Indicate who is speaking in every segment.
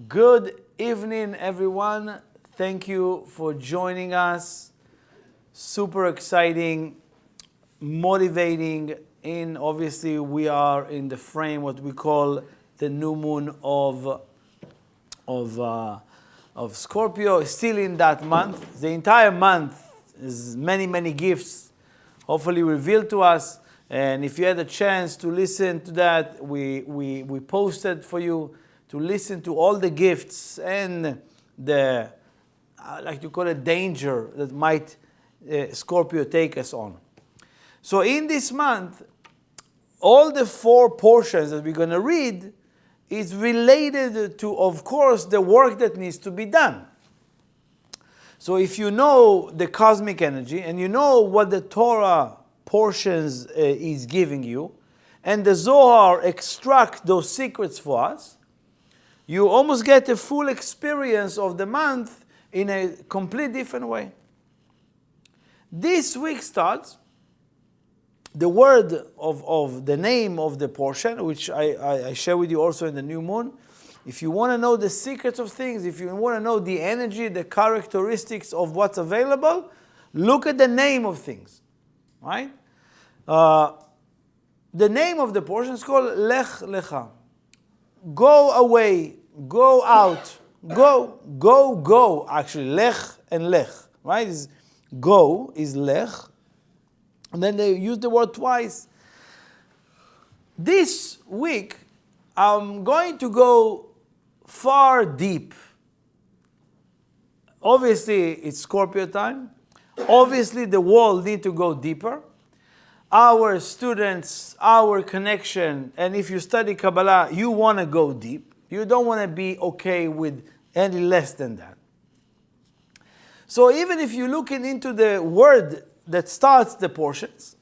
Speaker 1: Good evening, everyone. Thank you for joining us. Super exciting, motivating. Obviously, we are in the frame what we call the new moon of Scorpio. Still in that month. The entire month is many gifts, hopefully revealed to us. And if you had a chance to listen to that, we posted for you to listen to all the gifts and the, like you call it, danger that might Scorpio take us on. So in this month, all the 4 portions that we're going to read is related to, of course, the work that needs to be done. So if you know the cosmic energy and you know what the Torah portions is giving you, and the Zohar extract those secrets for us, you almost get a full experience of the month in a complete different way. This week starts, the word of the name of the portion, which I share with you also in the new moon. If you want to know the secrets of things, if you want to know the energy, the characteristics of what's available, look at the name of things, right? The name of the portion is called Lech Lecha. Go away, go out, go, actually, Lech and Lech, right? Go is Lech, and then they use the word twice. This week, I'm going to go far deep. Obviously, it's Scorpio time. Obviously, the world needs to go deeper. Our students, our connection, and if you study Kabbalah, you want to go deep. You don't want to be okay with any less than that. So even if you're looking into the word that starts the portions,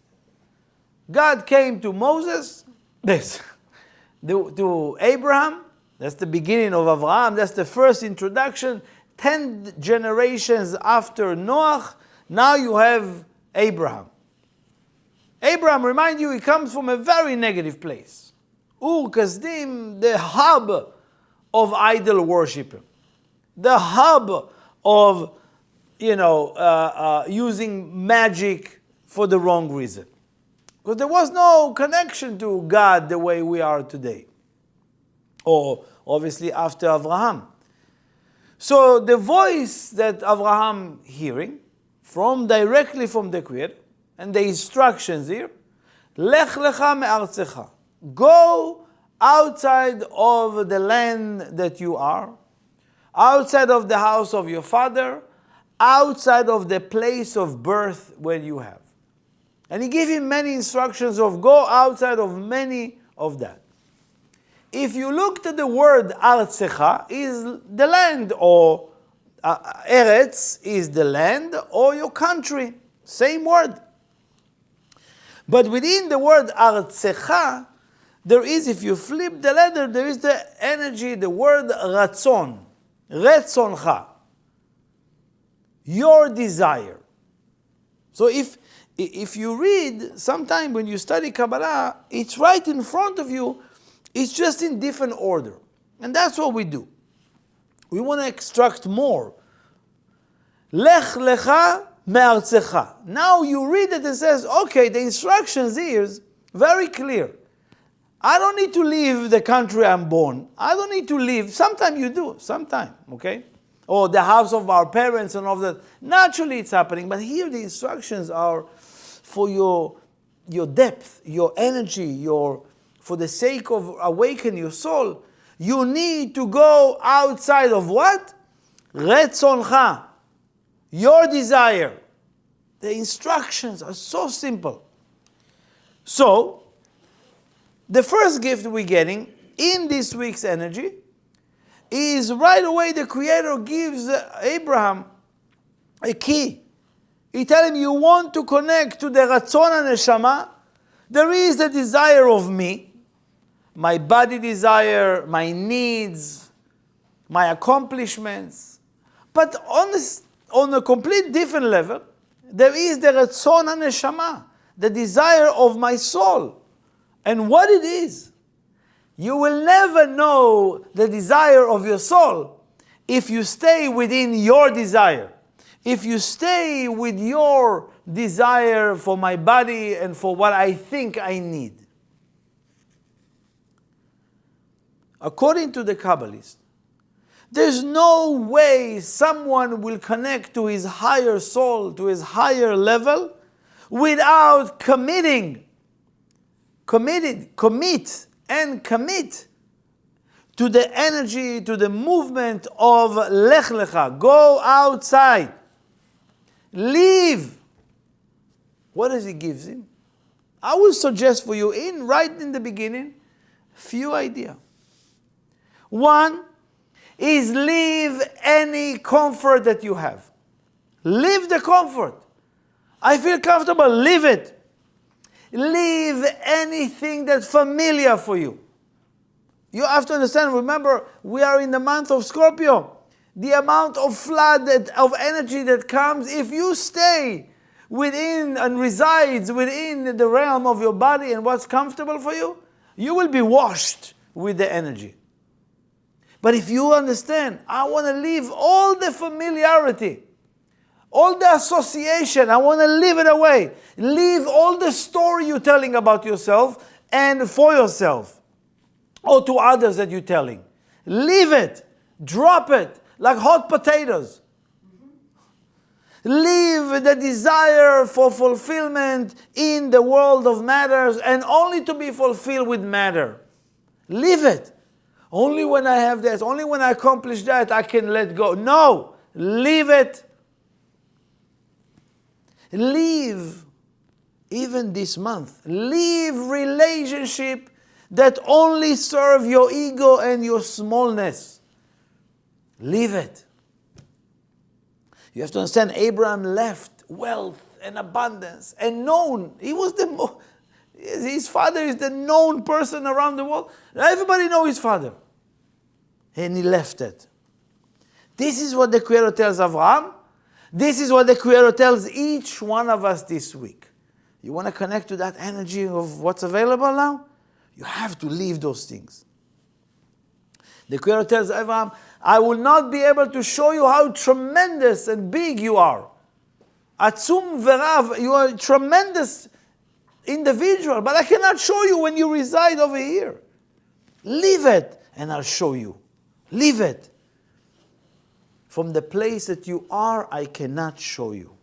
Speaker 1: God came to Moses, to Abraham, that's the beginning of Avraham, that's the first introduction. 10 generations after Noah, now you have Abraham. Abraham, remind you, he comes from a very negative place. Ur Kasdim, the hub of idol worship, the hub of, using magic for the wrong reason. Because there was no connection to God the way we are today. Or obviously after Avraham. So the voice that Avraham hearing directly from the Creator, and the instructions here, Lech lecha me'artzecha. Go outside of the land that you are, outside of the house of your father, outside of the place of birth where you have. And he gave him many instructions of go outside of many of that. If you look at the word artzecha, is the land, or Eretz is the land, or your country. Same word. But within the word artzecha, there is, if you flip the letter, there is the energy, the word ratzon, retzoncha, your desire. So if you read, sometime when you study Kabbalah, it's right in front of you, it's just in different order. And that's what we do. We want to extract more. Lech lecha me'artzecha. Now you read it and says, okay, the instructions here is very clear. I don't need to leave the country I'm born. I don't need to leave. Sometimes you do, sometime, okay? Or the house of our parents and all that. Naturally it's happening, but here the instructions are for your depth, your energy, for the sake of awaken your soul. You need to go outside of what? Retzoncha. Your desire. The instructions are so simple. So, the first gift we're getting in this week's energy is right away the Creator gives Abraham a key. He tells him, you want to connect to the Ratzon HaNeshama, there is the desire of me, my body desire, my needs, my accomplishments. But on a complete different level, there is the Ratzon HaNeshama, the desire of my soul. And what it is? You will never know the desire of your soul if you stay within your desire. If you stay with your desire for my body and for what I think I need. According to the Kabbalists, there's no way someone will connect to his higher soul, to his higher level, without commit to the energy, to the movement of Lech Lecha. Go outside. Leave. What does he give him? I will suggest for you, right in the beginning, few ideas. One is leave any comfort that you have. Leave the comfort. I feel comfortable, leave it. Leave anything that's familiar for you. You have to understand, remember, we are in the month of Scorpio. The amount of flood of energy that comes, if you stay within and resides within the realm of your body and what's comfortable for you, you will be washed with the energy. But if you understand, I want to leave all the familiarity, all the association, I want to leave it away. Leave all the story you're telling about yourself and for yourself, or to others that you're telling. Leave it. Drop it like hot potatoes. Leave the desire for fulfillment in the world of matters and only to be fulfilled with matter. Leave it. Only when I have this, only when I accomplish that, I can let go. No, leave it. Leave, even this month, leave relationship that only serve your ego and your smallness. Leave it. You have to understand, Abraham left wealth and abundance and known. He was his father is the known person around the world. Everybody knows his father. And he left it. This is what the Creator tells Abraham. This is what the Creator tells each one of us this week. You want to connect to that energy of what's available now? You have to leave those things. The Creator tells Abraham, I will not be able to show you how tremendous and big you are. Atzum verav, you are a tremendous individual, but I cannot show you when you reside over here. Leave it and I'll show you. Leave it. From the place that you are, I cannot show you.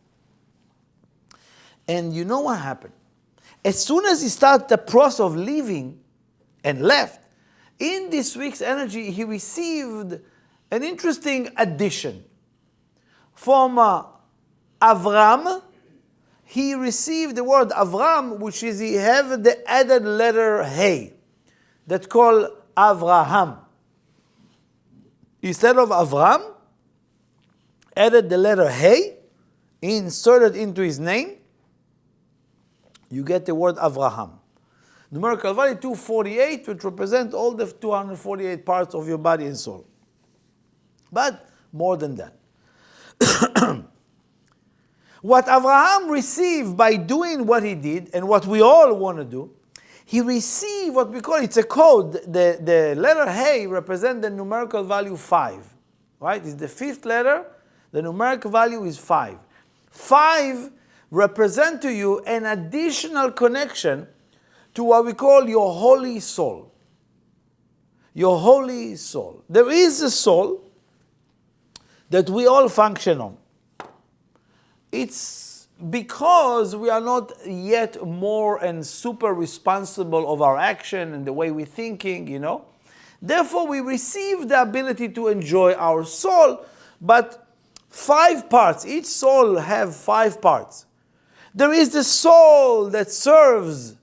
Speaker 1: And you know what happened? As soon as he started the process of leaving and left, in this week's energy, he received an interesting addition. From Avram, he received the word Avram, which is he have the added letter Hey, that called Avraham. Instead of Avram, added the letter Hey, inserted into his name, you get the word Avraham. Numerical value 248, which represents all the 248 parts of your body and soul. But more than that. What Avraham received by doing what he did, and what we all want to do, he received what we call, it's a code. The letter Hey represents the numerical value 5. Right? It's the fifth letter. The numerical value is 5. 5 represent to you an additional connection to what we call your holy soul. Your holy soul. There is a soul that we all function on. It's because we are not yet more and super responsible of our action and the way we're thinking, you know. Therefore, we receive the ability to enjoy our soul, but 5 parts. Each soul have 5 parts. There is the soul that serves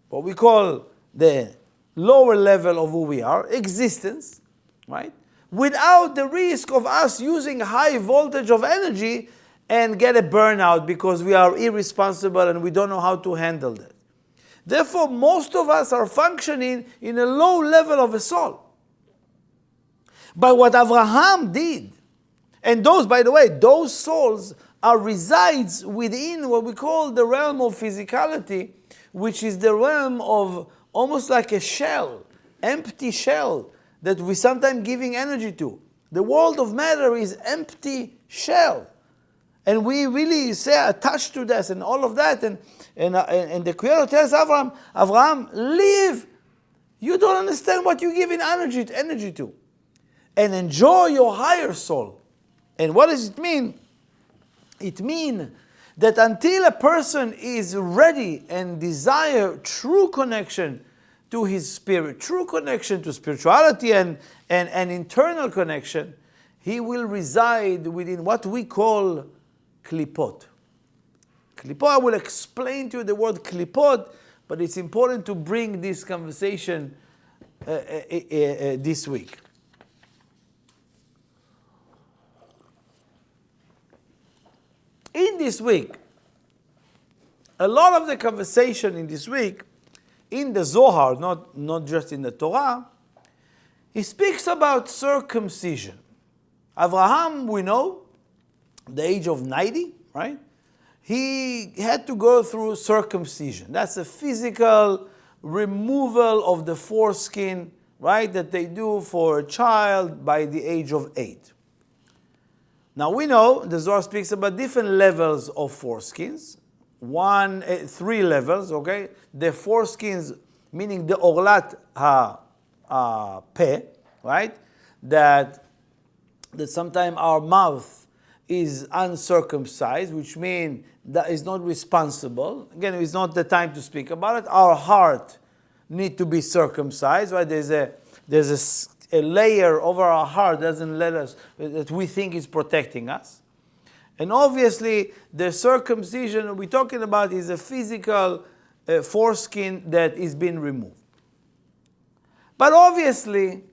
Speaker 1: what we call the lower level of who we are, existence, right? Without the risk of us using high voltage of energy and get a burnout because we are irresponsible and we don't know how to handle that. Therefore, most of us are functioning in a low level of a soul. But what Avraham did, and those, by the way, those souls resides within what we call the realm of physicality, which is the realm of almost like a shell. empty shell that we sometimes giving energy to. The world of matter is empty shell. And we really say attached to this and all of that. And the Creator tells Abraham, leave. You don't understand what you're giving energy to. And enjoy your higher soul. And what does it mean? It means that until a person is ready and desire true connection to his spirit, true connection to spirituality and internal connection, he will reside within what we call Klipot. Klipot, I will explain to you the word Klipot, but it's important to bring this conversation this week. In this week, a lot of the conversation in this week, in the Zohar, not just in the Torah, he speaks about circumcision. Abraham, we know, the age of 90, right? He had to go through circumcision. That's a physical removal of the foreskin, right, that they do for a child by the age of 8. Now we know the Zohar speaks about different levels of foreskins. 3 levels, okay? The foreskins, meaning the orlat ha-peh, right? That sometimes our mouth is uncircumcised, which means that is not responsible. Again, it's not the time to speak about it. Our heart need to be circumcised, right? There's a layer over our heart that doesn't let us, that we think is protecting us. And obviously, the circumcision we're talking about is a physical foreskin that is being removed. But obviously,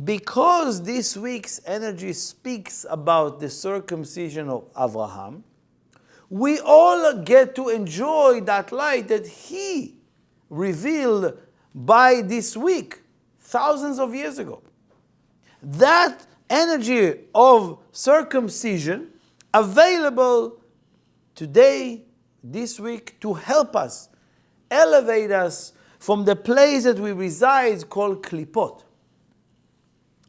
Speaker 1: because this week's energy speaks about the circumcision of Abraham, we all get to enjoy that light that he revealed by this week, thousands of years ago. That energy of circumcision available today, this week, to help us, elevate us from the place that we reside called Klipot.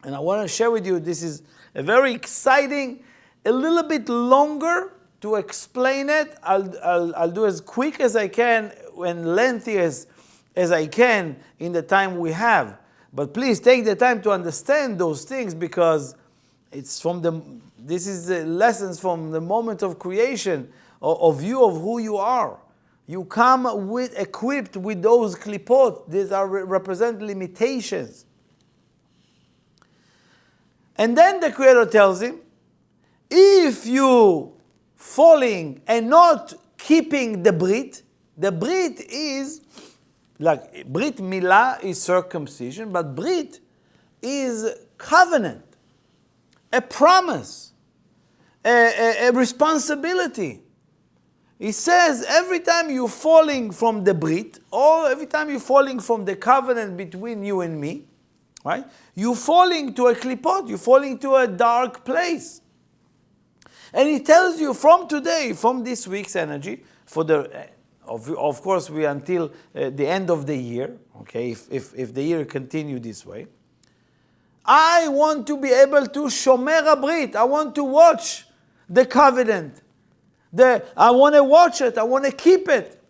Speaker 1: And I want to share with you, this is a very exciting, a little bit longer to explain it. I'll do as quick as I can and lengthy as I can in the time we have. But please take the time to understand those things, because it's this is the lessons from the moment of creation, of you, of who you are. You come equipped with those klipot. These represent limitations. And then the Creator tells him, if you falling and not keeping the brit is, like brit milah is circumcision, but brit is covenant, a promise, a responsibility. He says every time you're falling from the brit, or every time you're falling from the covenant between you and me, right? You're falling to a klipot, you're falling to a dark place. And he tells you from today, from this week's energy, for the of course we until the end of the year, okay, if the year continue this way, I want to be able to shomer habrit. I want to watch the covenant. I want to watch it. I want to keep it.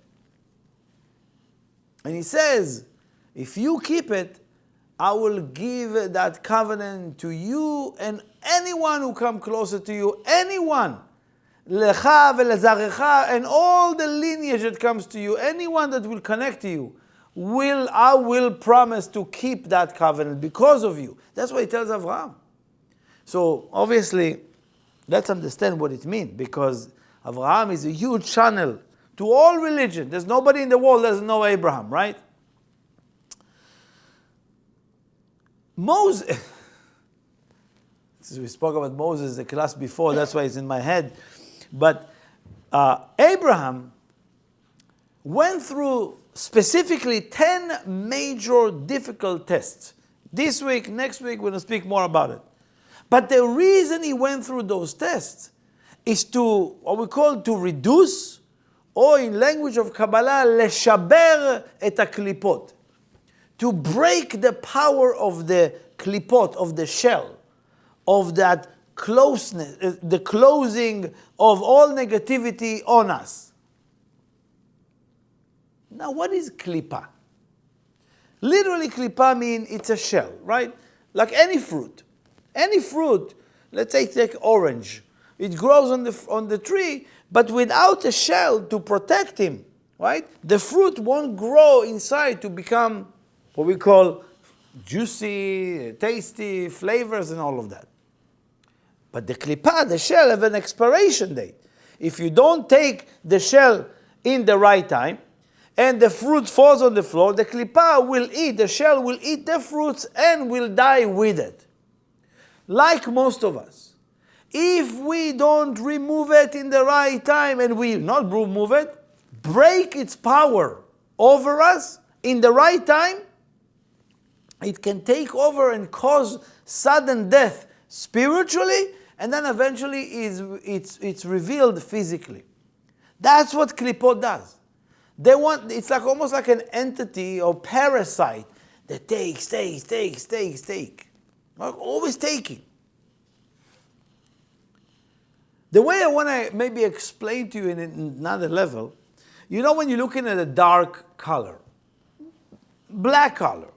Speaker 1: And he says, if you keep it, I will give that covenant to you and anyone who come closer to you, anyone, lecha velezarecha, and all the lineage that comes to you, anyone that will connect to you, I will promise to keep that covenant because of you. That's what he tells Abraham. So obviously, let's understand what it means, because Abraham is a huge channel to all religion. There's nobody in the world that doesn't know Abraham, right? Moses, we spoke about Moses the class before, that's why it's in my head. But Abraham went through specifically 10 major difficult tests. This week, next week, we're going to speak more about it. But the reason he went through those tests is to, what we call to reduce, or in language of Kabbalah, leshaber et klipot. to break the power of the klipot, of the shell, of that closeness, the closing of all negativity on us. Now, what is klipa? Literally, klipa means it's a shell, right? Like any fruit. Any fruit, let's say take orange. It grows on the tree, but without a shell to protect him, right? The fruit won't grow inside to become what we call juicy, tasty, flavors and all of that. But the klipa, the shell, have an expiration date. If you don't take the shell in the right time, and the fruit falls on the floor, the klipa will eat, the shell will eat the fruits and will die with it. Like most of us. If we don't remove it in the right time, and we not remove it, break its power over us in the right time, it can take over and cause sudden death spiritually, and then eventually it's revealed physically. That's what Klipot does. It's like almost like an entity or parasite that takes. Like always taking. The way I want to maybe explain to you in another level, you know when you're looking at a dark color, black color.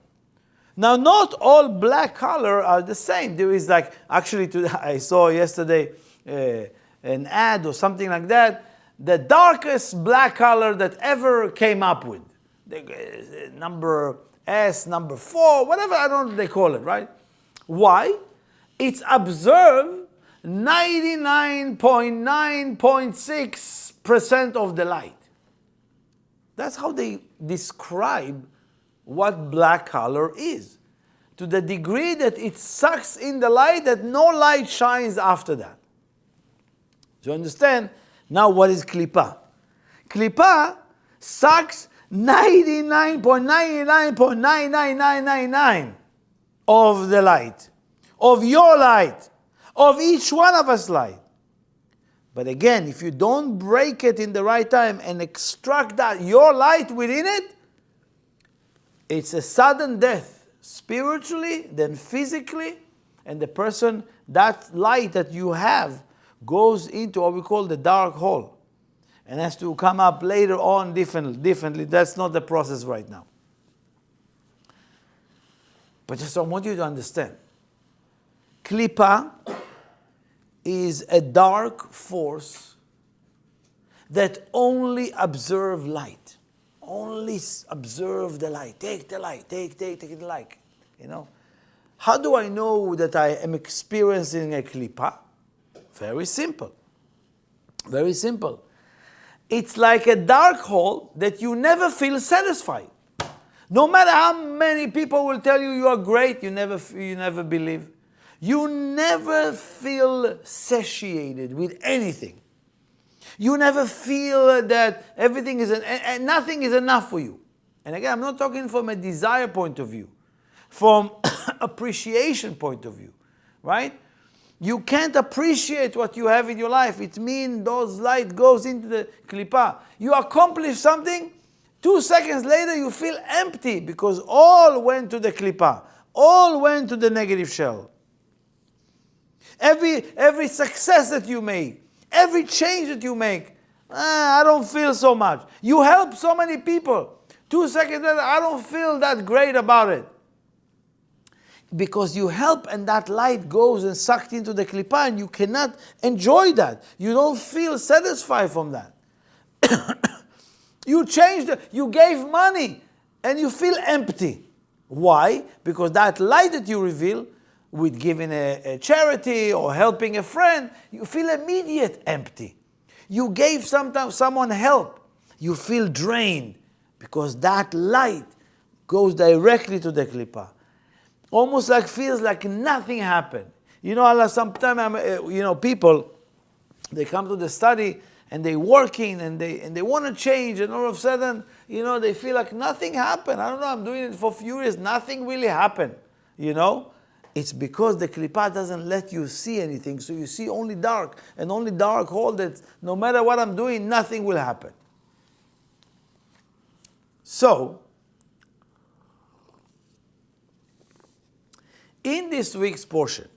Speaker 1: Now, not all black color are the same. There is like, actually, I saw yesterday an ad or something like that, the darkest black color that ever came up with. Number S, number 4, whatever, I don't know what they call it, right? Why? It's observed 99.9.6% of the light. That's how they describe what black color is. To the degree that it sucks in the light, that no light shines after that. Do you understand? Now what is klipa? Klipa sucks 99.99.99999 of the light. Of your light. Of each one of us light. But again, if you don't break it in the right time and extract that, your light within it, it's a sudden death, spiritually, then physically, and the person, that light that you have, goes into what we call the dark hole, and has to come up later on differently. That's not the process right now. But just I want you to understand, Klipa is a dark force that only observe light. Only observe the light. Take the light. Take the light. You know? How do I know that I am experiencing a klipa? Very simple. Very simple. It's like a dark hole that you never feel satisfied. No matter how many people will tell you are great, you never believe. You never feel satiated with anything. You never feel that everything is, and nothing is enough for you. And again, I'm not talking from a desire point of view, from appreciation point of view, right? You can't appreciate what you have in your life. It means those light goes into the klipa. You accomplish something, 2 seconds later you feel empty because all went to the klipa. All went to the negative shell. Every success that you make, every change that you make, I don't feel so much. You help so many people. 2 seconds later, I don't feel that great about it. Because you help and that light goes and sucked into the klipa and you cannot enjoy that. You don't feel satisfied from that. You gave money and you feel empty. Why? Because that light that you reveal with giving a charity or helping a friend, you feel immediate empty. You gave someone help, you feel drained because that light goes directly to the klipa. Almost like feels like nothing happened. You know, sometimes people, they come to the study and they working and they want to change, and all of a sudden, they feel like nothing happened. I don't know, I'm doing it for a few years, nothing really happened. It's because the klipa doesn't let you see anything, so you see only dark, and only dark hole that no matter what I'm doing, nothing will happen. So, In this week's portion,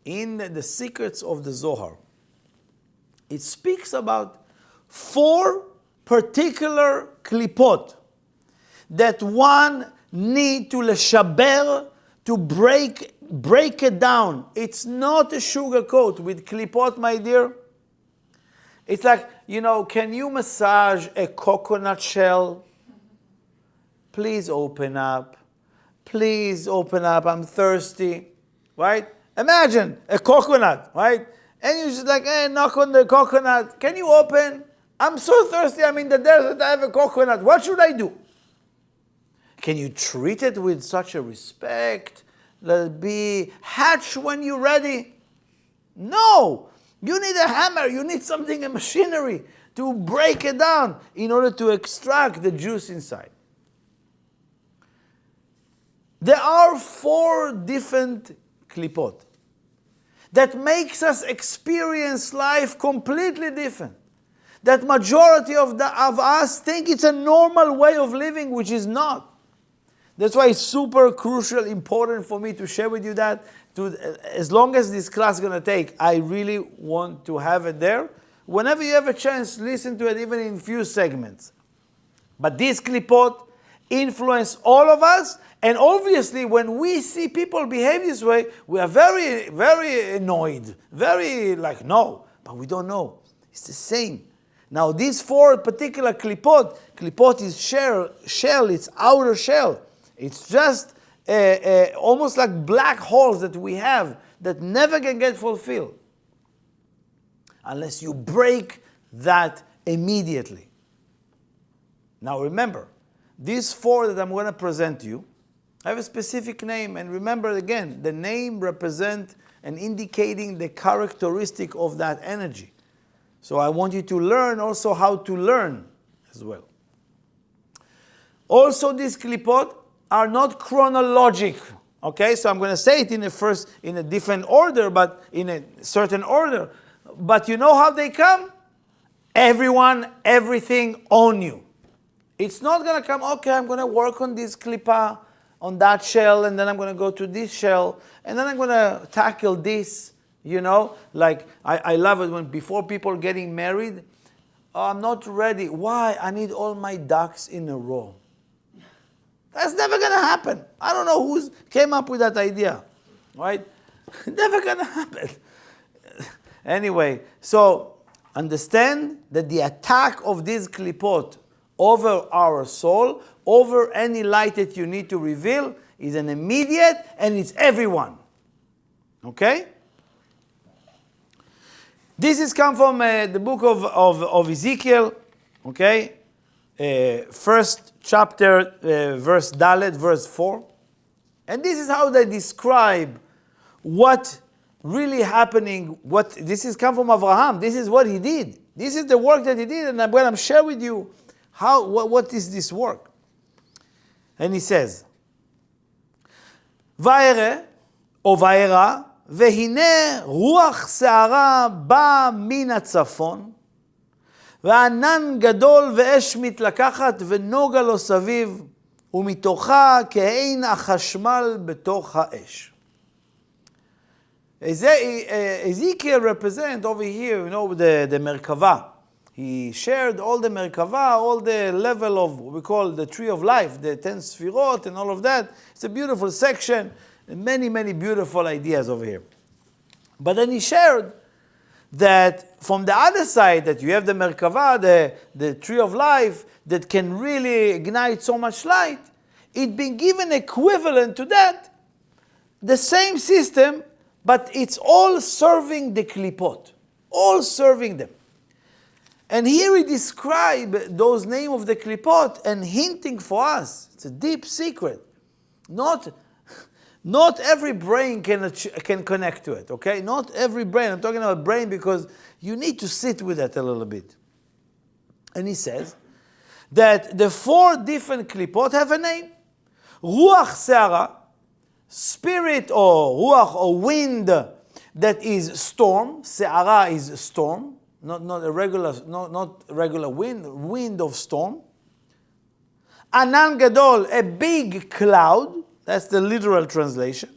Speaker 1: in the Secrets of the Zohar, it speaks about 4 particular klipot that one need to leshaber, to break it down. It's not a sugar coat with klipot, my dear. It's like, can you massage a coconut shell? Please open up. Please open up. I'm thirsty. Right? Imagine a coconut, right? And you're just like, hey, knock on the coconut. Can you open? I'm so thirsty. I'm in the desert. I have a coconut. What should I do? Can you treat it with such a respect? Let it be hatch when you're ready? No. You need a hammer. You need something, a machinery, to break it down in order to extract the juice inside. There are 4 different klipot that makes us experience life completely different. That majority of us think it's a normal way of living, which is not. That's why it's super crucial, important for me to share with you that. As long as this class is going to take, I really want to have it there. Whenever you have a chance, listen to it, even in few segments. But these klipot influence all of us. And obviously, when we see people behave this way, we are very, very annoyed. Very no, but we don't know. It's the same. Now, these 4 particular klipot is shell, it's outer shell. It's just almost like black holes that we have that never can get fulfilled unless you break that immediately. Now, remember, these 4 that I'm going to present to you have a specific name, and remember again, the name represents and indicating the characteristic of that energy. So I want you to learn also how to learn as well. Also, these klipot are not chronologic. Okay, so I'm going to say it in a different order, but in a certain order. But you know how they come? Everyone, everything on you. It's not going to come, okay, I'm going to work on this klipa, on that shell, and then I'm going to go to this shell, and then I'm going to tackle this, Like, I love it when before people getting married, I'm not ready. Why? I need all my ducks in a row. That's never going to happen. I don't know who came up with that idea, right? Never going to happen. Anyway, so understand that the attack of these klipot over our soul, over any light that you need to reveal, is an immediate, and it's everyone. Okay? This is come from the book of Ezekiel, okay? First chapter, verse Dalet, verse 4. And this is how they describe what really happening. This is come from Abraham. This is what he did. This is the work that he did, and I'm going to share with you what is this work. And he says, Va'ere, או va'era, והנה רוח שערה בא מן הצפון, וענן גדול ואש מתלקחת ונוגה לו סביב, ומתוכה כעין החשמל בתוך האש. Ezekiel represents over here, the Merkava. He shared all the Merkava, all the level of what we call the tree of life, the 10 sfirot and all of that. It's a beautiful section, many, many beautiful ideas over here. But then he shared that from the other side, that you have the Merkava, the tree of life, that can really ignite so much light, it been given equivalent to that, the same system, but it's all serving the klipot, all serving them. And here he describes those names of the klipot and hinting for us. It's a deep secret. Not every brain can connect to it, okay? Not every brain. I'm talking about brain because you need to sit with it a little bit. And he says that the 4 different klipot have a name. Ruach se'ara, spirit or ruach or wind that is storm. Se'ara is storm. Not regular wind of storm. Anan gadol, a big cloud. That's the literal translation.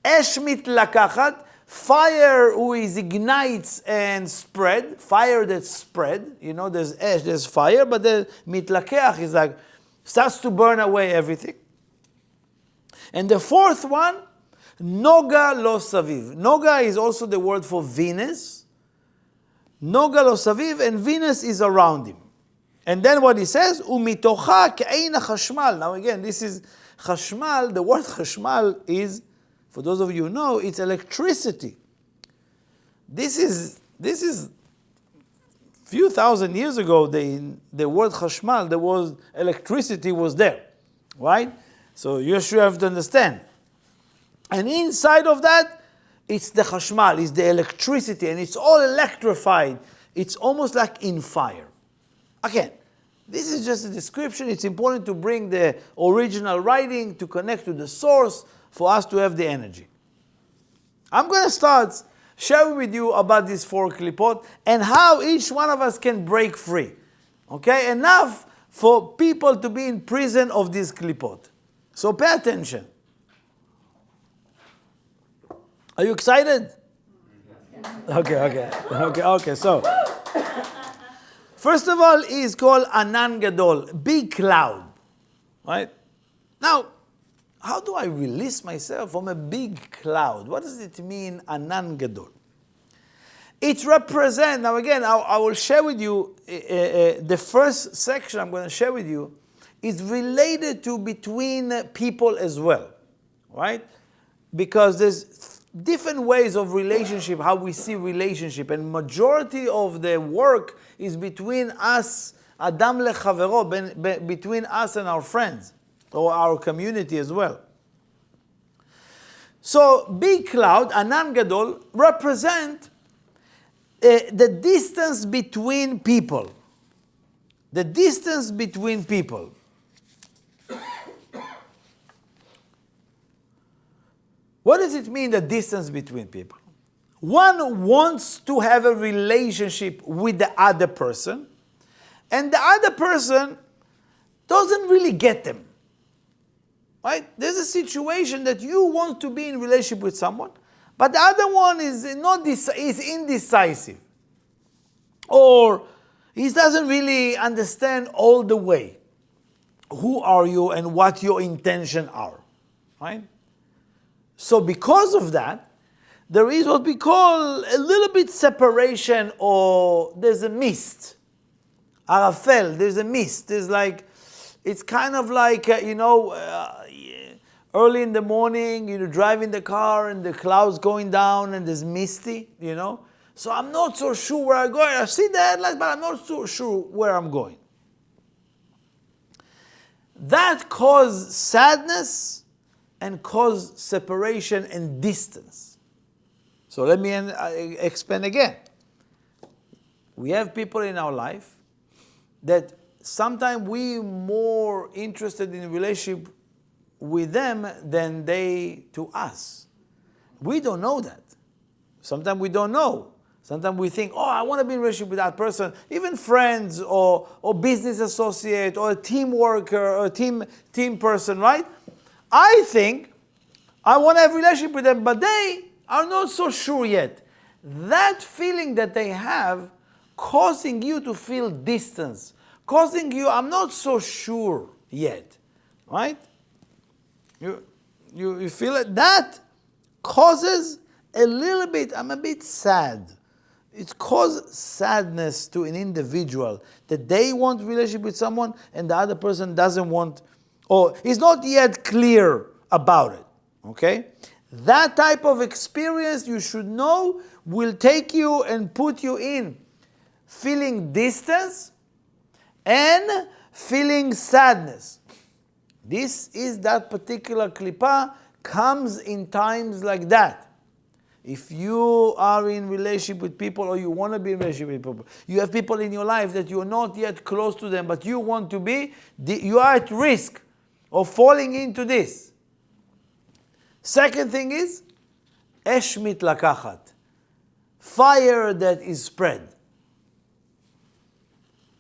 Speaker 1: Esh mitlakachat, fire who is ignites and spread, fire that spread. You know, there's ash, there's fire, but the mitlakeach is like, starts to burn away everything. And the fourth one, noga lo saviv. Noga is also the word for Venus. Noga lo saviv, and Venus is around him. And then what he says, umitocha ke'ein hachashmal. Now again, this is chashmal. The word chashmal is, for those of you who know, it's electricity. This is few thousand years ago, the word chashmal, the word electricity was there, right? So you should have to understand. And inside of that, it's the chashmal, it's the electricity, and it's all electrified. It's almost like in fire. Again, this is just a description. It's important to bring the original writing to connect to the source for us to have the energy. I'm going to start sharing with you about these 4 klipot and how each one of us can break free. Okay? Enough for people to be in prison of these klipot. So pay attention. Are you excited? Okay. So, first of all, is called Anan Gadol, big cloud. Right? Now, how do I release myself from a big cloud? What does it mean, Anan Gadol? It represents, now again, I will share with you, the first section I'm going to share with you is related to between people as well. Right? Because there's different ways of relationship, how we see relationship, and majority of the work is between us, Adam lechavero, between us and our friends, or our community as well. So, big cloud, Anan Gadol, represent the distance between people. The distance between people. What does it mean, the distance between people? One wants to have a relationship with the other person, and the other person doesn't really get them. Right? There's a situation that you want to be in relationship with someone, but the other one is indecisive. Or he doesn't really understand all the way who are you and what your intentions are. Right? So because of that, there is what we call a little bit separation, or there's a mist. Arafel, there's a mist. There's like, it's kind of like, early in the morning, you drive in the car and the clouds going down and there's misty, So I'm not so sure where I'm going. I see the headlights, but I'm not so sure where I'm going. That causes sadness and cause separation and distance. So let me explain again. We have people in our life that sometimes we more interested in a relationship with them than they to us. We don't know that. Sometimes we don't know. Sometimes we think, I want to be in a relationship with that person, even friends or business associate or a team worker or a team person, right? I think I want to have a relationship with them, but they are not so sure yet. That feeling that they have causing you to feel distance, causing you, I'm not so sure yet, right? You feel it? That causes a little bit, I'm a bit sad. It causes sadness to an individual that they want a relationship with someone and the other person doesn't want, or is not yet clear about it. Okay? That type of experience, you should know, will take you and put you in feeling distance and feeling sadness. This is that particular klipa comes in times like that. If you are in relationship with people or you want to be in relationship with people, you have people in your life that you are not yet close to them, but you want to be, you are at risk of falling into this. Second thing is, esh mitlakachat, fire that is spread.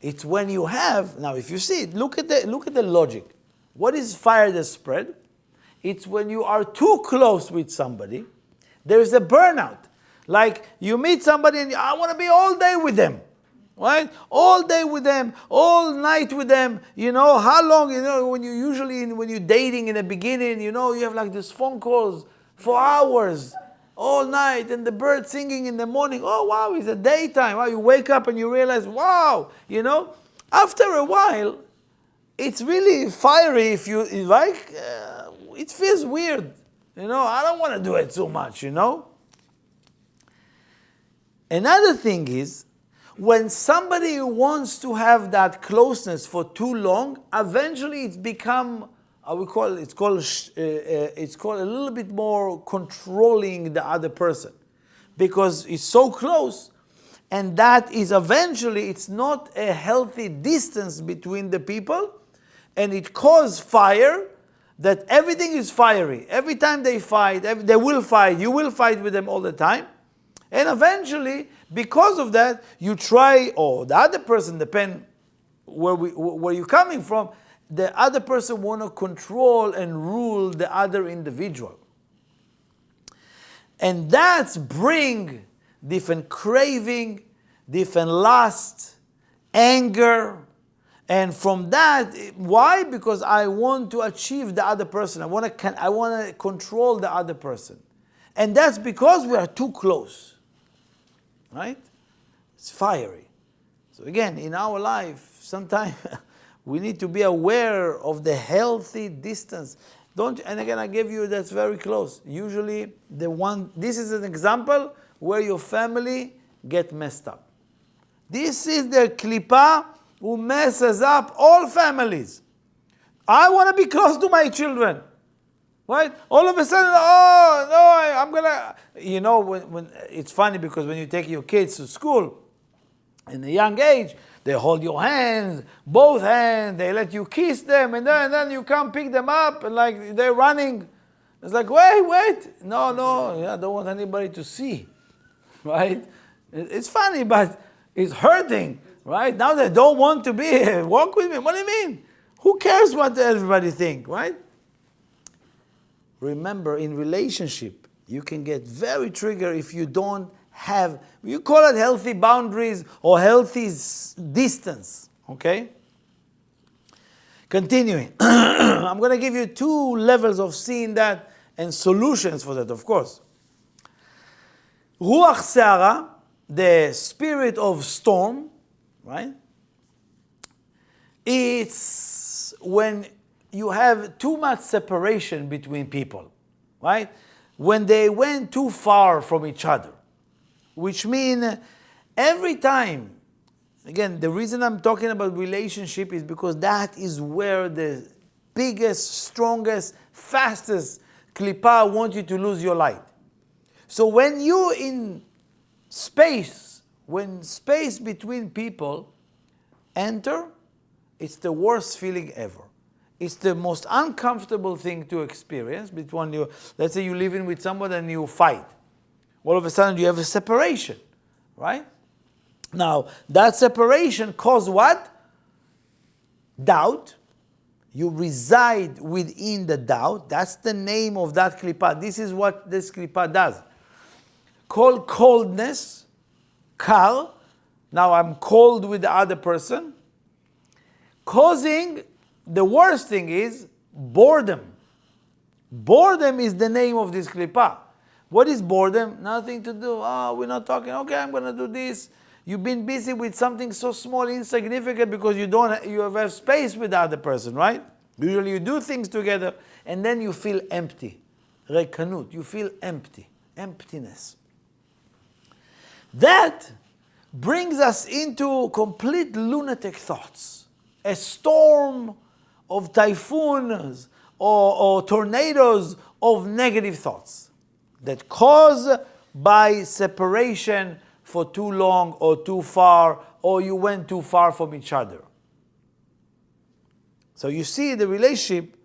Speaker 1: It's when you have, now if you see it, look at the logic. What is fire that spread? It's when you are too close with somebody, there's a burnout. Like you meet somebody and I want to be all day with them. Right? All day with them, all night with them. You know, how long, when you're dating in the beginning, you have like these phone calls for hours, all night, and the bird singing in the morning. Oh, wow, it's a daytime. Wow, you wake up and you realize, wow, after a while, it's really fiery if you like. It feels weird. I don't want to do it so much, Another thing is, when somebody wants to have that closeness for too long, eventually it's become, it's called a little bit more controlling the other person, because it's so close, and that is eventually, it's not a healthy distance between the people, and it causes fire, that everything is fiery. Every time they fight, they will fight, you will fight with them all the time. And eventually, because of that, you try, or the other person, depend where you're coming from, the other person want to control and rule the other individual. And that's bring different craving, different lust, anger. And from that, why? Because I want to achieve the other person. I want to control the other person. And that's because we are too close. Right? It's fiery. So again, in our life, sometimes we need to be aware of the healthy distance. And again, I gave you that's very close. Usually, this is an example where your family get messed up. This is the klipah who messes up all families. I want to be close to my children. Right? All of a sudden, oh no, I'm gonna. When it's funny because when you take your kids to school, in a young age, they hold your hands, both hands. They let you kiss them, and then you come pick them up, and like they're running. It's like wait, no, I don't want anybody to see, right? It's funny, but it's hurting, right? Now they don't want to be here. Walk with me. What do you mean? Who cares what everybody think, right? Remember, in relationship, you can get very triggered if you don't have, you call it healthy boundaries or healthy distance, okay? Continuing. I'm going to give you 2 levels of seeing that and solutions for that, of course. Ruach Se'ara, the spirit of storm, right? It's when you have too much separation between people, right? When they went too far from each other, which means every time, again, the reason I'm talking about relationship is because that is where the biggest, strongest, fastest klipah want you to lose your light. So when you in space, when space between people enter, it's the worst feeling ever. It's the most uncomfortable thing to experience between you. Let's say you're living with someone and you fight. All of a sudden you have a separation, right? Now, that separation causes what? Doubt. You reside within the doubt. That's the name of that klipah. This is what this klipah does. Called coldness, kar. Now I'm cold with the other person. Causing, the worst thing is boredom. Boredom is the name of this klipah. What is boredom? Nothing to do. Oh, we're not talking. Okay, I'm going to do this. You've been busy with something so small, insignificant, because you have space with the other person, right? Usually you do things together, and then you feel empty. Rekanut. You feel empty. Emptiness. That brings us into complete lunatic thoughts. A storm of typhoons or tornadoes of negative thoughts that caused by separation for too long or too far, or you went too far from each other. So you see, the relationship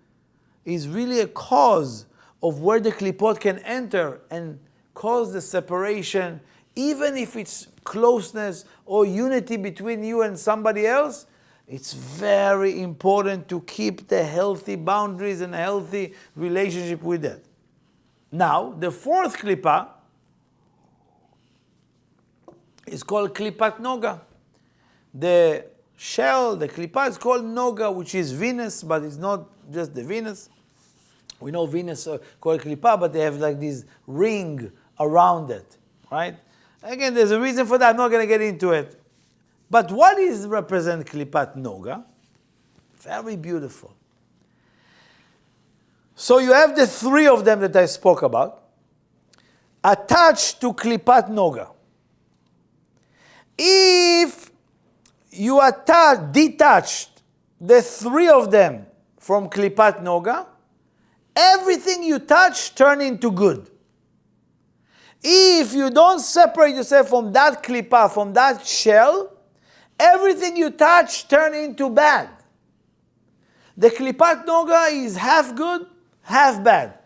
Speaker 1: is really a cause of where the klipot can enter and cause the separation, even if it's closeness or unity between you and somebody else. It's very important to keep the healthy boundaries and a healthy relationship with that. Now, the fourth klipa is called klipat noga. The shell, the klipa is called noga, which is Venus, but it's not just the Venus. We know Venus called klipa, but they have like this ring around it, right? Again, there's a reason for that. I'm not going to get into it. But what is represent klipat noga? Very beautiful. So you have the three of them that I spoke about, attached to klipat noga. If you detached the three of them from klipat noga, everything you touch turn into good. If you don't separate yourself from that klipa, from that shell, everything you touch turn into bad. The klipat noga is half good, half bad.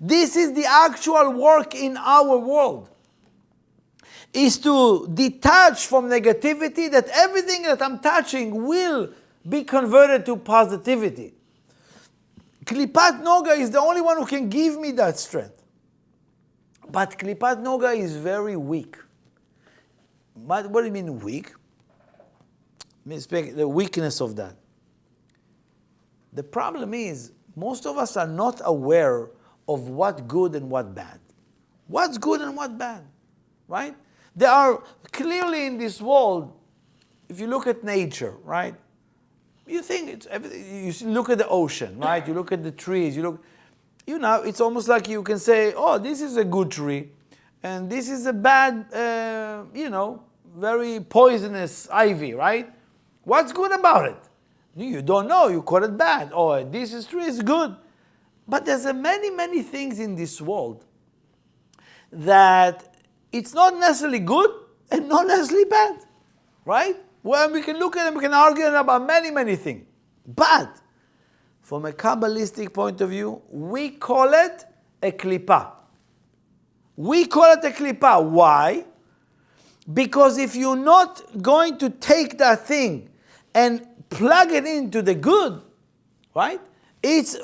Speaker 1: This is the actual work in our world. Is to detach from negativity, that everything that I'm touching will be converted to positivity. Klipat noga is the only one who can give me that strength. But klipat noga is very weak. What do you mean weak? The weakness of that. The problem is, most of us are not aware of what good and what bad. What's good and what bad, right? There are clearly in this world, if you look at nature, right? You think it's everything. You look at the ocean, right? You look at the trees. It's almost like you can say, oh, this is a good tree, and this is a bad, very poisonous ivy, right? What's good about it? You don't know. You call it bad. Oh, this tree is good. But there's many, many things in this world that it's not necessarily good and not necessarily bad, right? Well, we can look at them, we can argue about many, many things. But from a Kabbalistic point of view, we call it a klipa. We call it a klipa. Why? Because if you're not going to take that thing and plug it into the good, right? It's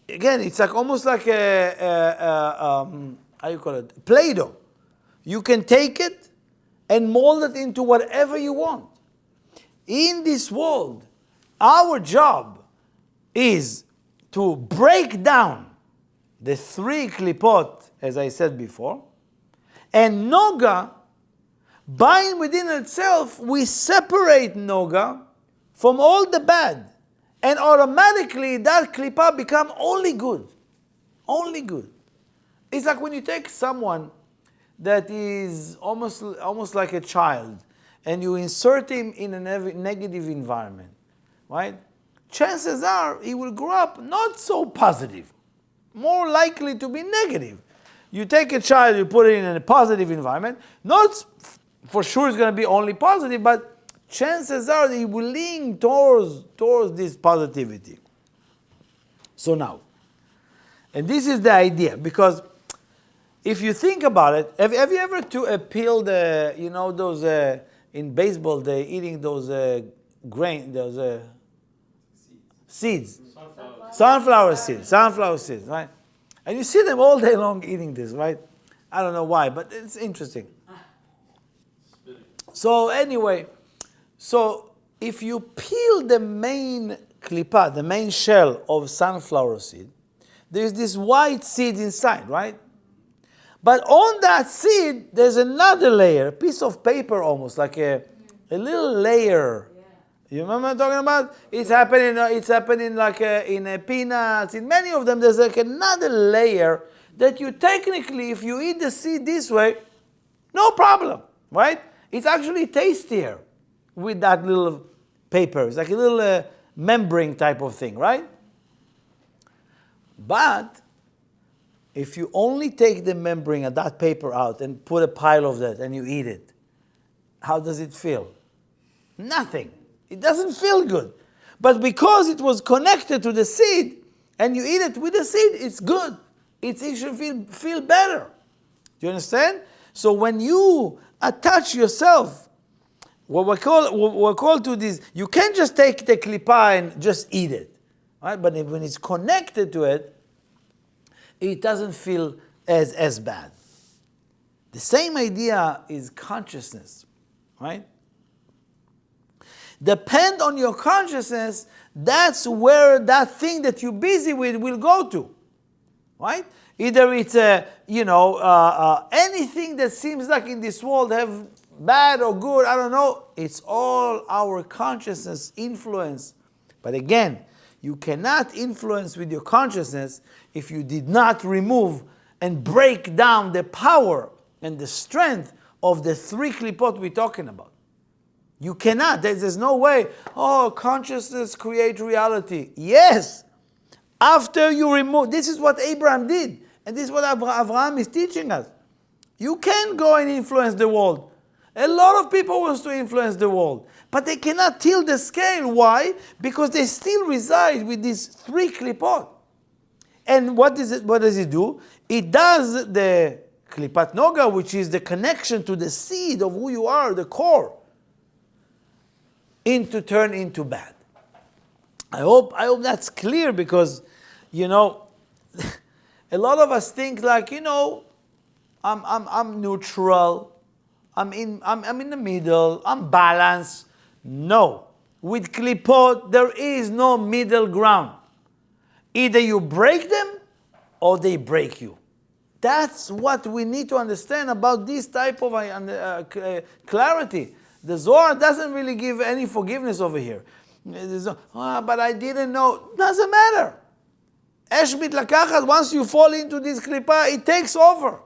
Speaker 1: like almost like how you call it? Play-Doh. You can take it and mold it into whatever you want. In this world, our job is to break down the three klipot, as I said before, and noga, bind within itself, we separate noga from all the bad, and automatically that klipa become only good. Only good. It's like when you take someone that is almost like a child, and you insert him in a negative environment, right? Chances are he will grow up not so positive, more likely to be negative. You take a child, you put it in a positive environment, not for sure it's going to be only positive, but chances are he will lean towards this positivity. So now, and this is the idea, because if you think about it, have you ever peeled, those, in baseball, they're eating those grain, those seeds. Sunflower seeds, right? And you see them all day long eating this, right? I don't know why, but it's interesting. So anyway, if you peel the main klipa, the main shell of sunflower seed, there's this white seed inside, right? But on that seed, there's another layer, a piece of paper almost, like a little layer. You remember what I'm talking about? It's happening like in peanuts. In many of them, there's like another layer that you technically, if you eat the seed this way, no problem, right? It's actually tastier with that little paper. It's like a little membrane type of thing, right? But if you only take the membrane and that paper out and put a pile of that and you eat it, how does it feel? Nothing. It doesn't feel good. But because it was connected to the seed and you eat it with the seed, it's good. It should feel better. Do you understand? So when you attach yourself what we're called to this, you can't just take the klipa and just eat it, right? But when it's connected to it, it doesn't feel as bad. The same idea is consciousness, right? Depend on your consciousness, that's where that thing that you're busy with will go to, right? Either it's anything that seems like in this world have bad or good, I don't know. It's all our consciousness influence. But again, you cannot influence with your consciousness if you did not remove and break down the power and the strength of the three klipot we're talking about. You cannot. There's no way, consciousness create reality. Yes. After you remove, this is what Abraham did. And this is what Abraham is teaching us. You can go and influence the world. A lot of people want to influence the world. But they cannot tilt the scale. Why? Because they still reside with these three klipot. And what does it do? It does the klipat noga, which is the connection to the seed of who you are, the core, turn into bad. I hope that's clear, because, a lot of us think like, I'm neutral, I'm in the middle, I'm balanced. No. With klipot, there is no middle ground. Either you break them or they break you. That's what we need to understand about this type of clarity. The Zohar doesn't really give any forgiveness over here. But I didn't know. Doesn't matter. Esh mitlakachat, once you fall into this klipa, it takes over.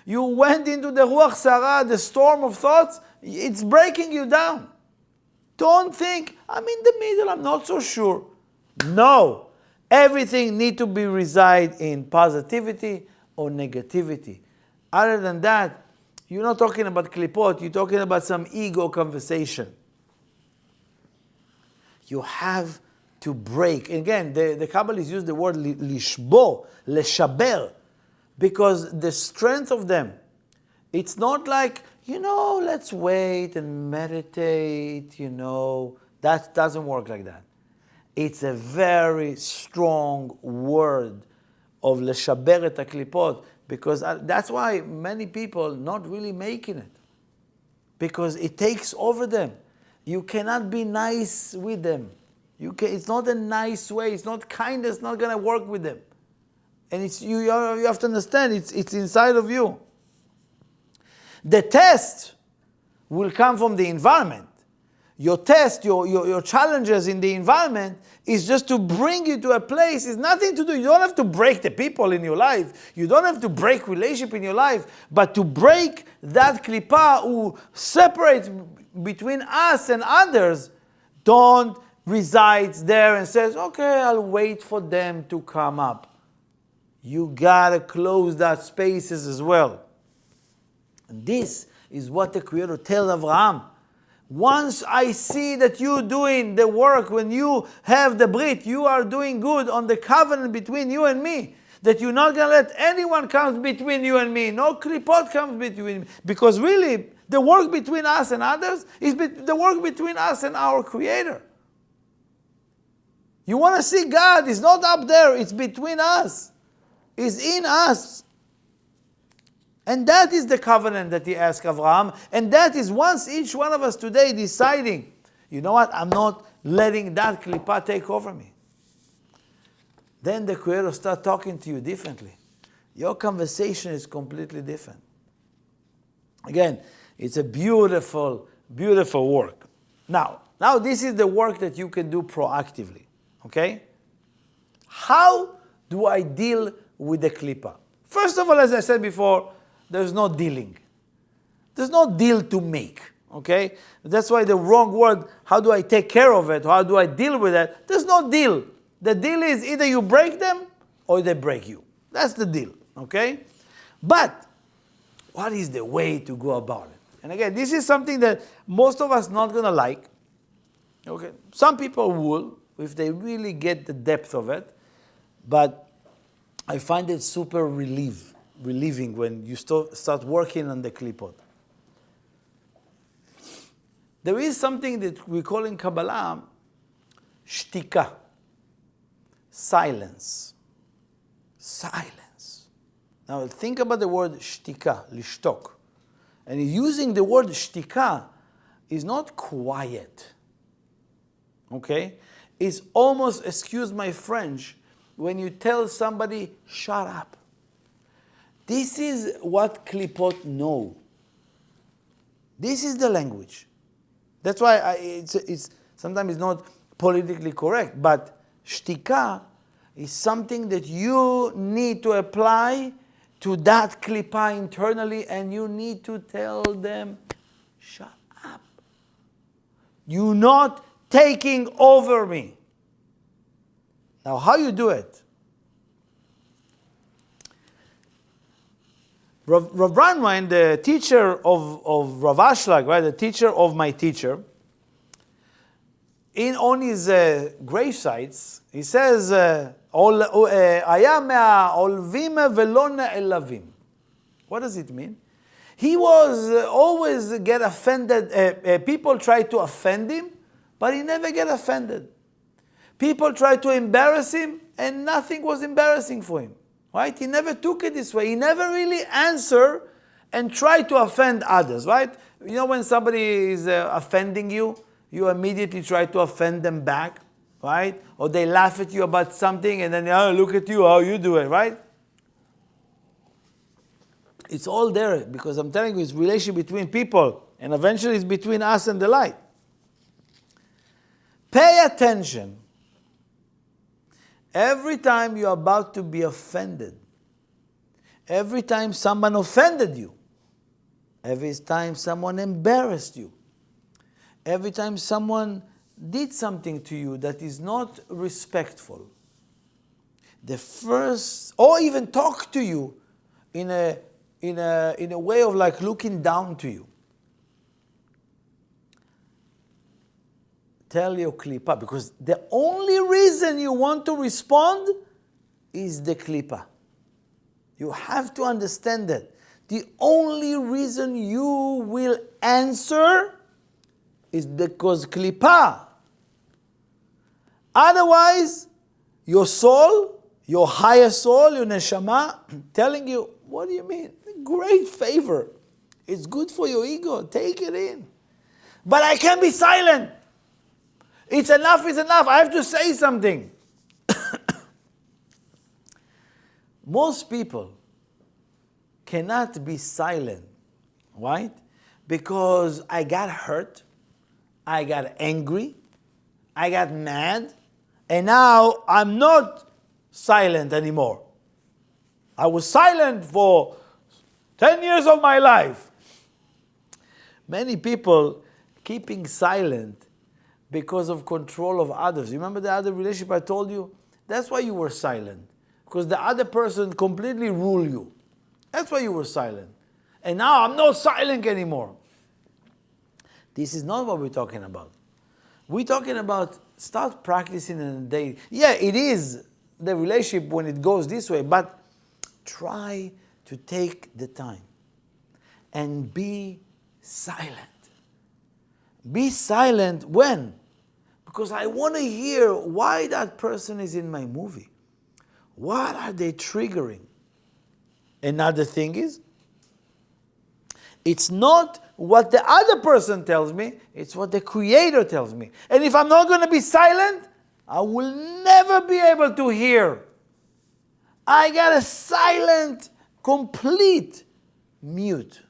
Speaker 1: You went into the ruach sarah, the storm of thoughts, it's breaking you down. Don't think, I'm in the middle, I'm not so sure. No. Everything needs to be reside in positivity or negativity. Other than that, you're not talking about klipot, you're talking about some ego conversation. You have to break. Again, the Kabbalists use the word lishbo, leshaber, because the strength of them, it's not like, let's wait and meditate, that doesn't work like that. It's a very strong word of leshaber et klipot, because that's why many people not really making it, because it takes over them. You cannot be nice with them. It's not a nice way. It's not kindness. It's not going to work with them. And you have to understand, it's inside of you. The test will come from the environment. Your test, your challenges in the environment is just to bring you to a place. It's nothing to do. You don't have to break the people in your life. You don't have to break relationship in your life. But to break that klipa who separates between us and others, don't reside there and says, okay, I'll wait for them to come up. You gotta close that spaces as well. And this is what the Creator tells Abraham. Once I see that you're doing the work, when you have the brit, you are doing good on the covenant between you and me, that you're not going to let anyone come between you and me. No klipot comes between me. Because really, the work between us and others is the work between us and our Creator. You want to see God, it's not up there, it's between us. It's in us. And that is the covenant that he asked Abraham. And that is once each one of us today deciding, you know what, I'm not letting that klipa take over me. Then the Creator starts talking to you differently. Your conversation is completely different. Again, it's a beautiful, beautiful work. Now this is the work that you can do proactively. Okay? How do I deal with the klipa? First of all, as I said before, there's no dealing. There's no deal to make. Okay? That's why the wrong word, how do I take care of it? How do I deal with it? There's no deal. The deal is either you break them or they break you. That's the deal. Okay? But what is the way to go about it? And again, this is something that most of us not going to like. Okay? Some people will, if they really get the depth of it. But I find it super relieving when you start working on the klipot. There is something that we call in Kabbalah shtika, silence. Silence. Now think about the word shtika, lishtok. And using the word shtika is not quiet. Okay? It's almost, excuse my French, when you tell somebody, shut up. This is what Klipot know. This is the language. That's why it's sometimes it's not politically correct, but shtika is something that you need to apply to that klipa internally, and you need to tell them, shut up. You're not taking over me. Now, how you do it? Rav Brandwein, the teacher of Rav Ashlag, right, the teacher of my teacher, on his grave sites, he says, היה מהעולבים ולא נעלבים. What does it mean? He was always get offended. People try to offend him, but he never get offended. People try to embarrass him, and nothing was embarrassing for him. Right? He never took it this way. He never really answered and tried to offend others. Right? You know when somebody is offending you, you immediately try to offend them back. Right? Or they laugh at you about something, and then, oh, look at you, how you do it. Right? It's all there, because I'm telling you, it's relationship between people, and eventually it's between us and the light. Pay attention. Every time you're about to be offended, every time someone offended you, every time someone embarrassed you, every time someone did something to you that is not respectful, the first, or even talk to you in a way of like looking down to you, tell your klipa, because the only reason you want to respond is the klipa. You have to understand that. The only reason you will answer is because klipa. Otherwise, your soul, your higher soul, your neshama, telling you, what do you mean? Great favor. It's good for your ego. Take it in. But I can't be silent. It's enough, it's enough. I have to say something. Most people cannot be silent, right? Because I got hurt, I got angry, I got mad, and now I'm not silent anymore. I was silent for 10 years of my life. Many people keeping silent because of control of others. Remember the other relationship I told you? That's why you were silent. Because the other person completely ruled you. That's why you were silent. And now I'm not silent anymore. This is not what we're talking about. We're talking about start practicing in a day. Yeah, it is the relationship when it goes this way, but try to take the time and be silent. Be silent when? Because I want to hear why that person is in my movie. What are they triggering? Another thing is, it's not what the other person tells me, it's what the Creator tells me. And if I'm not going to be silent, I will never be able to hear. I got a silent, complete mute.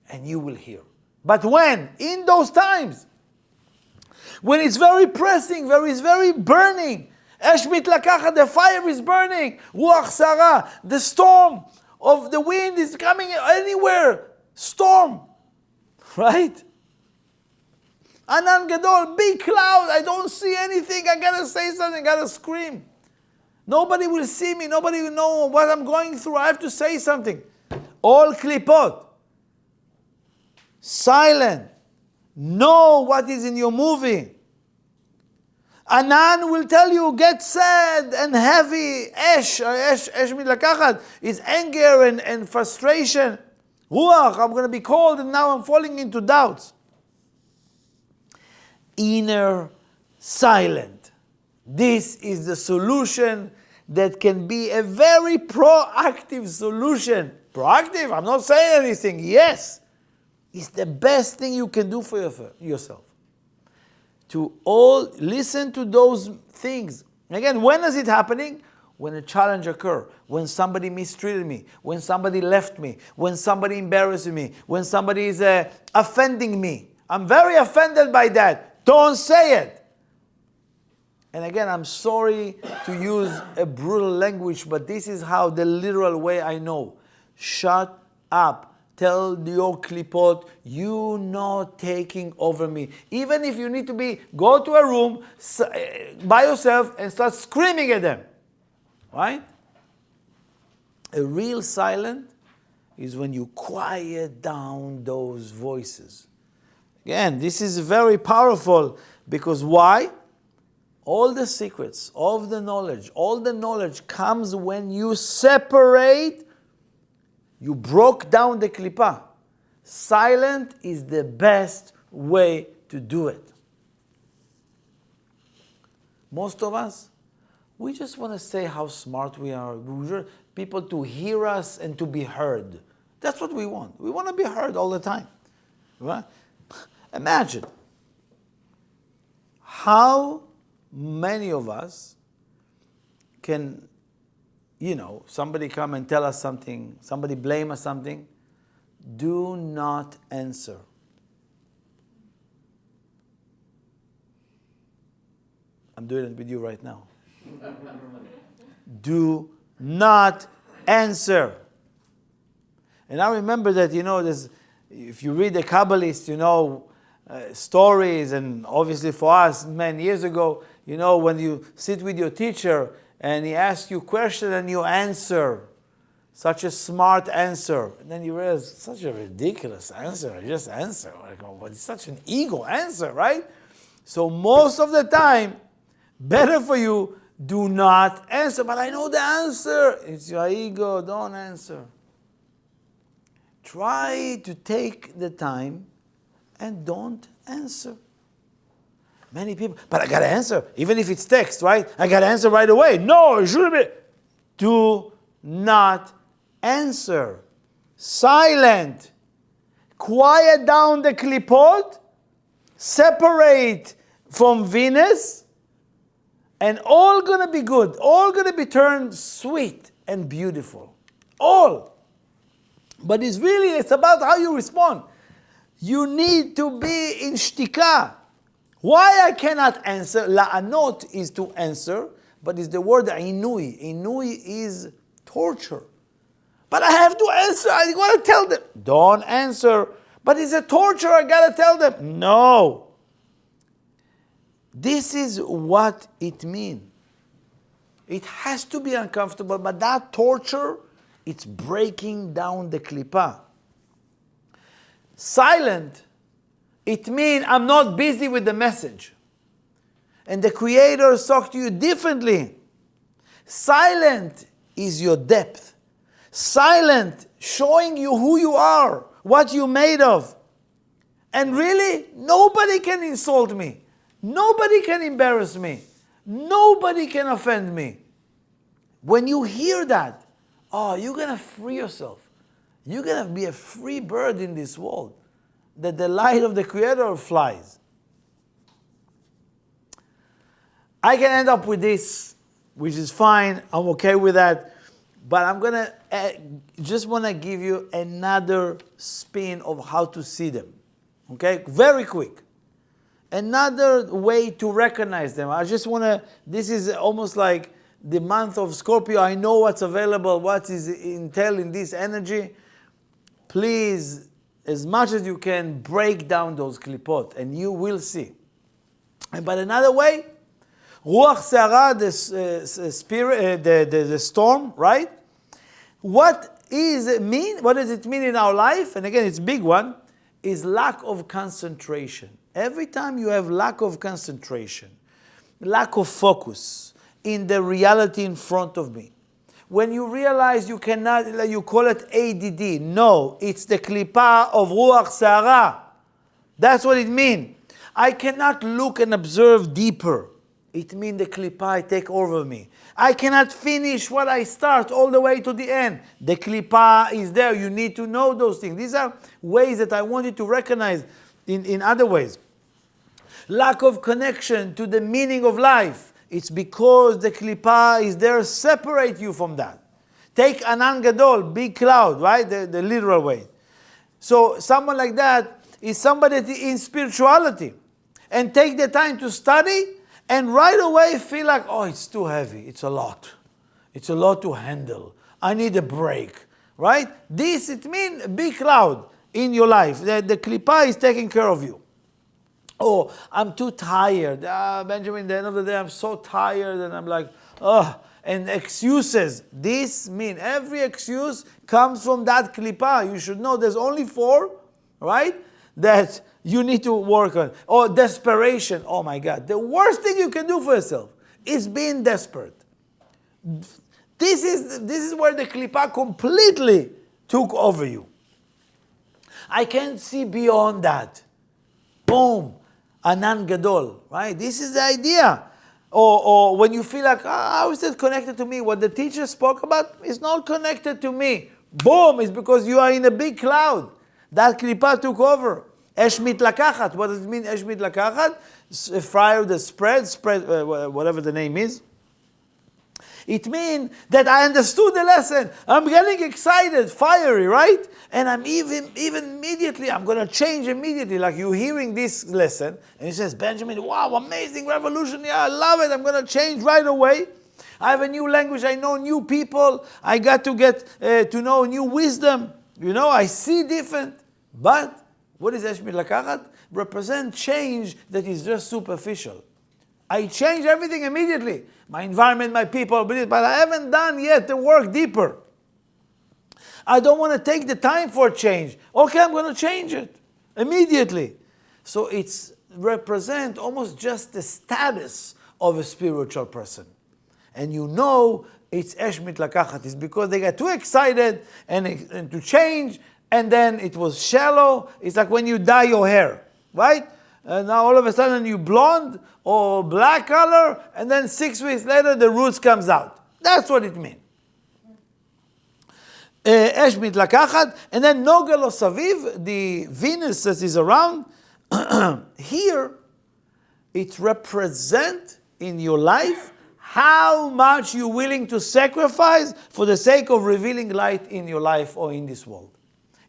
Speaker 1: And you will hear. But when? In those times. When it's very pressing, it's very burning. Esh mitlakachat, the fire is burning. Ruach sara, the storm of the wind is coming anywhere. Storm. Right? Anan gadol, big cloud, I don't see anything. I gotta say something, I gotta scream. Nobody will see me, nobody will know what I'm going through. I have to say something. All klipot. Silent. Know what is in your movie. Anan will tell you, get sad and heavy. Esh mitlakachat is anger and frustration. Ruach, I'm going to be cold and now I'm falling into doubts. inner silent. This is the solution that can be a very proactive solution. Proactive, I'm not saying anything. Yes, it's the best thing you can do for yourself. To all listen to those things. Again, when is it happening? When a challenge occurs, when somebody mistreated me, when somebody left me, when somebody embarrassed me, when somebody is offending me. I'm very offended by that. Don't say it. And again, I'm sorry to use a brutal language, but this is how the literal way I know. Shut up. Tell your Klipot, you not taking over me. Even if you need to go to a room by yourself and start screaming at them. Right? A real silence is when you quiet down those voices. Again, this is very powerful because why? All the secrets of the knowledge, all the knowledge comes when you separate, you broke down the klipa. Silent is the best way to do it. Most of us, we just want to say how smart we are. We want people to hear us and to be heard. That's what we want. We want to be heard all the time. Right? Imagine how many of us can, somebody come and tell us something, somebody blame us something, do not answer. I'm doing it with you right now. Do not answer. And I remember that, if you read the Kabbalists, stories, and obviously for us, many years ago, when you sit with your teacher and he asks you a question and you answer, such a smart answer, and then you realize, such a ridiculous answer, I just answer. But it's such an ego answer, right? So most of the time, better for you, do not answer. But I know the answer. It's your ego, don't answer. Try to take the time and don't answer. Many people, but I got to answer, even if it's text, right? I got to answer right away. No, it shouldn't be. Do not answer. Silent. Quiet down the klipot. Separate from Venus. And all going to be good. All going to be turned sweet and beautiful. All. But it's about how you respond. You need to be in shtika. Why I cannot answer? La'anot is to answer, but it's the word inui. Inui is torture. But I have to answer. I want to tell them. Don't answer. But it's a torture. I got to tell them. No. This is what it means. It has to be uncomfortable, but that torture, it's breaking down the klipa. Silent, it means I'm not busy with the message. And the Creator talks to you differently. Silent is your depth. Silent, showing you who you are, what you're made of. And really, nobody can insult me. Nobody can embarrass me. Nobody can offend me. When you hear that, you're going to free yourself. You're going to be a free bird in this world. That the light of the Creator flies. I can end up with this, which is fine. I'm okay with that. But I'm going to just want to give you another spin of how to see them. Okay? Very quick. Another way to recognize them. I just want to, this is almost like the month of Scorpio. I know what's available, what is entailed in this energy. Please, as much as you can, break down those klipot, and you will see. But another way, Ruach Se'ara, the storm, right? What does it mean in our life? And again, it's a big one, is lack of concentration. Every time you have lack of concentration, lack of focus in the reality in front of me, when you realize you cannot, you call it ADD. No, it's the klipa of Ruach Se'ara. That's what it means. I cannot look and observe deeper. It means the Klipot take over me. I cannot finish what I start all the way to the end. The Klipot is there. You need to know those things. These are ways that I want you to recognize in other ways. Lack of connection to the meaning of life. It's because the Klipot is there to separate you from that. Take Anan Gadol, big cloud, right? The literal way. So someone like that is somebody in spirituality. And take the time to study and right away feel like, oh, it's too heavy. It's a lot. It's a lot to handle. I need a break, right? It means a big cloud in your life. The Klipot is taking care of you. Oh, I'm too tired. Benjamin, at the end of the day, I'm so tired. And I'm like, oh. And excuses. This means every excuse comes from that Klipot. You should know there's only 4, right? That you need to work on. Or desperation. Oh my God. The worst thing you can do for yourself is being desperate. This is where the Klipot completely took over you. I can't see beyond that. Boom. Anan Gadol. Right? This is the idea. Or when you feel like, how is it connected to me? What the teacher spoke about is not connected to me. Boom, it's because you are in a big cloud. That Klipot took over. Esh mitlakachat. What does it mean, Esh mitlakachat? Fire the spread, whatever the name is. It means that I understood the lesson. I'm getting excited, fiery, right? And I'm even immediately, I'm going to change immediately. Like you're hearing this lesson, and he says, Benjamin, wow, amazing revolution. Yeah, I love it. I'm going to change right away. I have a new language. I know new people. I got to get to know new wisdom. You know, I see different. But what is Esh Mitlakachat? Represent change that is just superficial. I change everything immediately. My environment, my people, but I haven't done yet the work deeper. I don't want to take the time for change. Okay, I'm going to change it immediately. So it's represent almost just the status of a spiritual person. And you know it's Esh Mitlakachat. It's because they got too excited and to change, and then it was shallow. It's like when you dye your hair, right? And now all of a sudden you blonde or black color, and then 6 weeks later the roots comes out. That's what it means. Esh mitlakachat, and then Nogal or Saviv, the Venus that is around, here it represents in your life how much you're willing to sacrifice for the sake of revealing light in your life or in this world.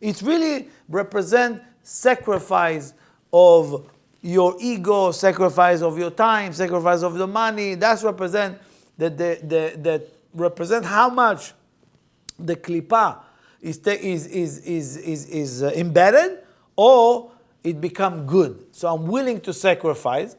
Speaker 1: It really represents sacrifice of your ego, sacrifice of your time, sacrifice of the money. That's represent that represent how much the Klipot is embedded, or it become good. So I'm willing to sacrifice,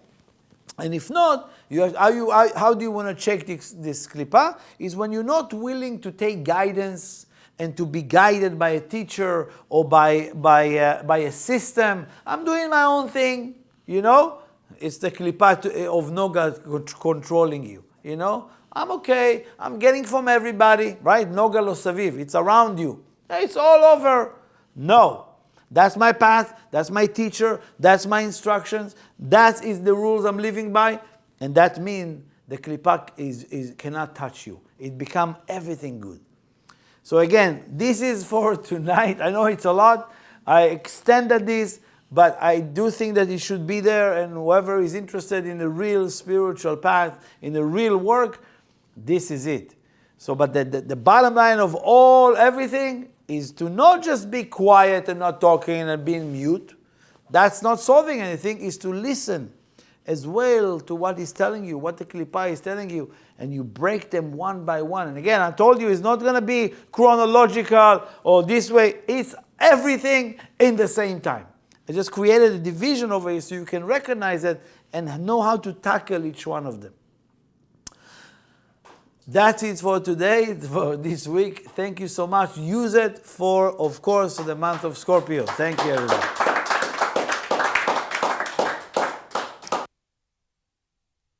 Speaker 1: and if not, how do you want to check this Klipot? Is when you're not willing to take guidance and to be guided by a teacher or by a system. I'm doing my own thing. You know, it's the Klipot of Noga controlling you. You know, I'm okay. I'm getting from everybody, right? Noga lo saviv. It's around you. It's all over. No, that's my path. That's my teacher. That's my instructions. That is the rules I'm living by, and that means the Klipot cannot touch you. It become everything good. So again, this is for tonight. I know it's a lot. I extended this. But I do think that it should be there, and whoever is interested in the real spiritual path, in the real work, this is it. So, but the bottom line of everything is to not just be quiet and not talking and being mute. That's not solving anything, is to listen as well to what he's telling you, what the Klipot is telling you, and you break them one by one. And again, I told you it's not going to be chronological or this way. It's everything in the same time. I just created a division over here so you can recognize it and know how to tackle each one of them. That's it for today, for this week. Thank you so much. Use it for, of course, the month of Scorpio. Thank you, everybody.